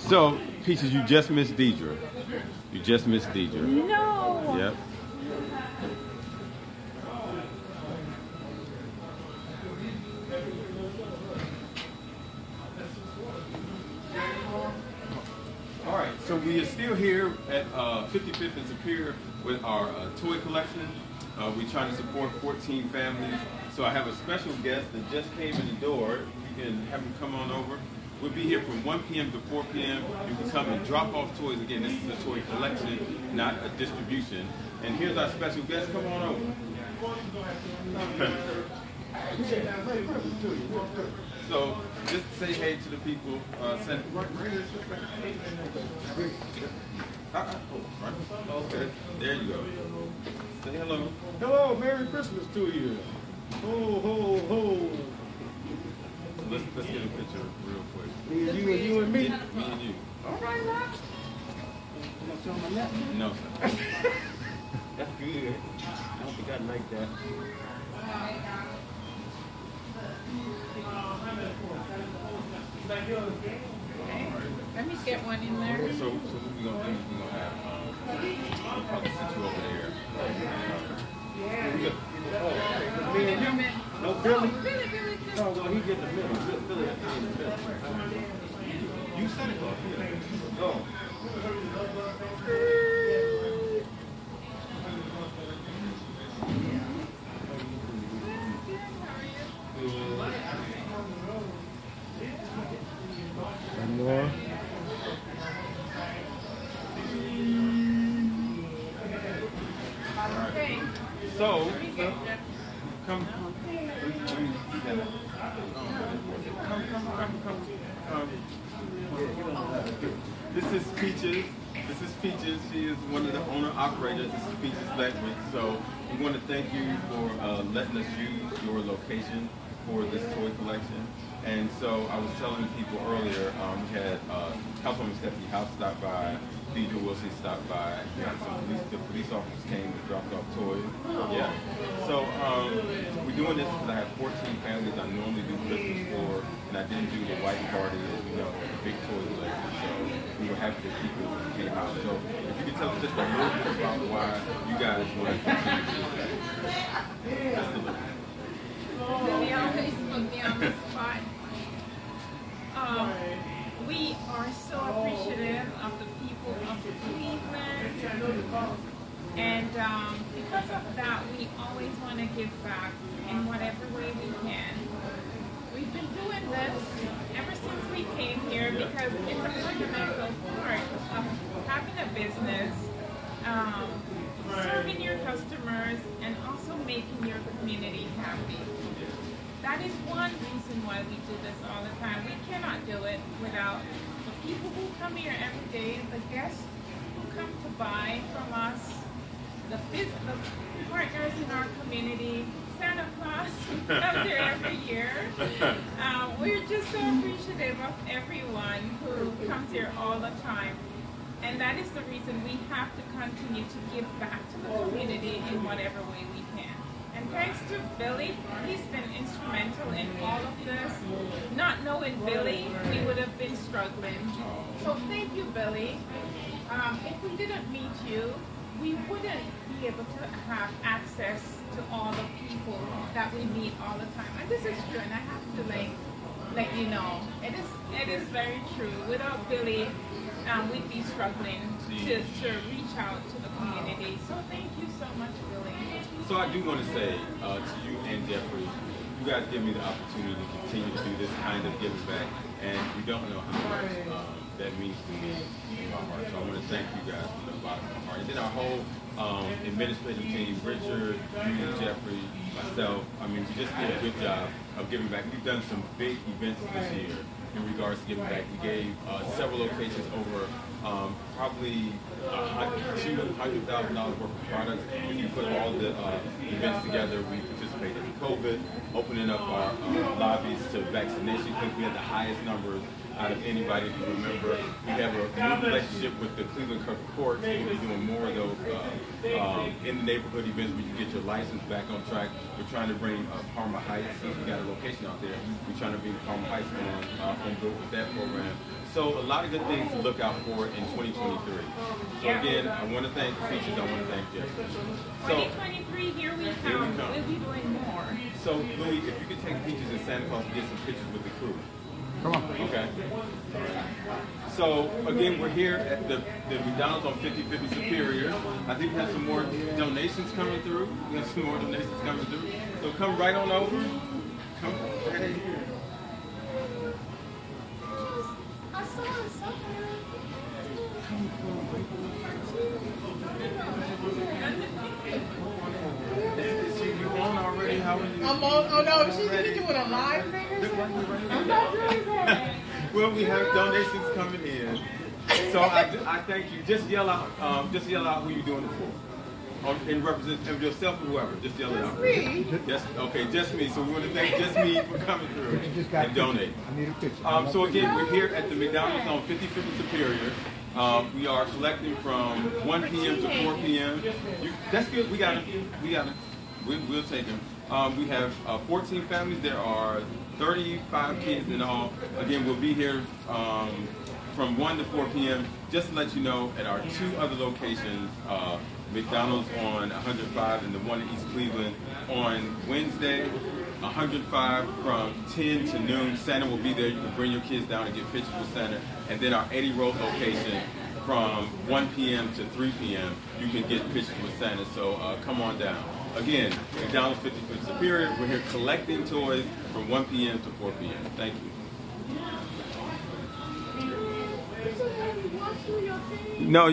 So, Peaches, you just missed Deidre. You just missed Deidre. No. Yep. All right, so we are still here at 55th and Superior with our toy collection. We're trying to support 14 families. So I have a special guest that just came in the door. You can have him come on over. We'll be here from 1 p.m. to 4 p.m. You can come and drop off toys. Again, this is a toy collection, not a distribution. And here's our special guest. Come on over. So just say hey to the people. Okay, there you go. Say hello. Hello, Merry Christmas to you. Ho, ho, ho. Let's get a picture real quick. Me and you and me. Me and you. All right, now. Am I showing my neck? No, sir. That's good. I don't think I'd like that. Let me get one in there. So what we gonna do is we're gonna have we'll probably sit you over there. Me and you? No, Billy? Billy. No, well, he get the middle. Billy has to be in the middle. You Santa Claus, yeah. Oh. More. Okay. So, come. This is Peaches. She is one of the owner-operators. This is Peaches Ledwidge. So we want to thank you for letting us use your location for this toy collection. And so I was telling people earlier, we had Councilwoman Stephanie House stop by, Deidre Wilson stopped by, we had the police officers came and dropped off toys. Yeah. So we're doing this because I have 14 families I normally do Christmas for, and I didn't do the white party, as you know, the big toy collection. So we were happy that people came out. So if you could tell us just a little bit about why you guys want to continue to do that. Just a little. They always put me on the spot. We are so appreciative of the people of Cleveland, and because of that, we always want to give back in whatever way we can. We've been doing this ever since we came here because it's a fundamental part of having a business, serving your customers, and also making your community happy. That is one reason why we do this all the time. We cannot do it without the people who come here every day, the guests who come to buy from us, the partners in our community, Santa Claus who comes here every year. We're just so appreciative of everyone who comes here all the time. And that is the reason we have to continue to give back to the community in whatever way we can. And thanks to Billy, he's been instrumental in all of this. Not knowing Billy, we would have been struggling. So thank you, Billy. If we didn't meet you, we wouldn't be able to have access to all the people that we meet all the time. And this is true, and I have to let you know. It is very true. Without Billy, we'd be struggling to reach out to the community. So thank you so much, Billy. So I do want to say to you and Jeffrey, you guys give me the opportunity to continue to do this kind of giving back, and you don't know how much that means to me in my heart. So I want to thank you guys from the bottom of my heart. And then our whole administrative team, Richard, you, Jeffrey, myself, I mean, we just did a good job of giving back. We've done some big events this year in regards to giving back. We gave several locations over probably $200,000 worth of products. If you put all the events together, we participated anticipated COVID, opening up our lobbies to vaccination because we had the highest numbers out of anybody. If you remember, we have a new relationship with the Cleveland Courts. We'll be doing more of those in the neighborhood events where you get your license back on track. We're trying to bring Parma Heights, since we got a location out there, we're trying to bring Parma Heights on board with that program. So a lot of good things to look out for in 2023. So again, I want to thank Peaches, I want to thank Jeff. So 2023, here we come. We'll be doing more. So Louis, if you could take Peaches and Santa Claus and get some pictures with the crew. Come on. Okay. So again, we're here at the McDonald's on 5050 Superior. I think we have some more donations coming through. We have some more donations coming through. So come right on over. Come right in here. I saw it somewhere. Is you on already? How are you? I'm on. Oh no, she's doing a live thing. I'm not doing that. Well, we have donations coming in. So I thank you. Just yell out who you're doing it for. In represent of yourself or whoever. Just yell it out. Me. Just me. So we want to thank just me for coming through and donate. I need a picture. So again, we're here at the McDonald's on 5050 Superior. We are collecting from 1 p.m. to 4 p.m. That's good. We got it. We'll take them. We have 14 families. There are 35 kids in all. Again, we'll be here from 1 to 4 p.m. Just to let you know, at our two other locations, McDonald's on 105 and the one in East Cleveland, on Wednesday, 105 from 10 to noon. Santa will be there. You can bring your kids down and get pictures with Santa. And then our Eddie Road location, from 1 p.m. to 3 p.m., you can get pictures with Santa. So come on down. Again, McDonald's 5050 Superior. We're here collecting toys from 1 p.m. to 4 p.m. Thank you. No.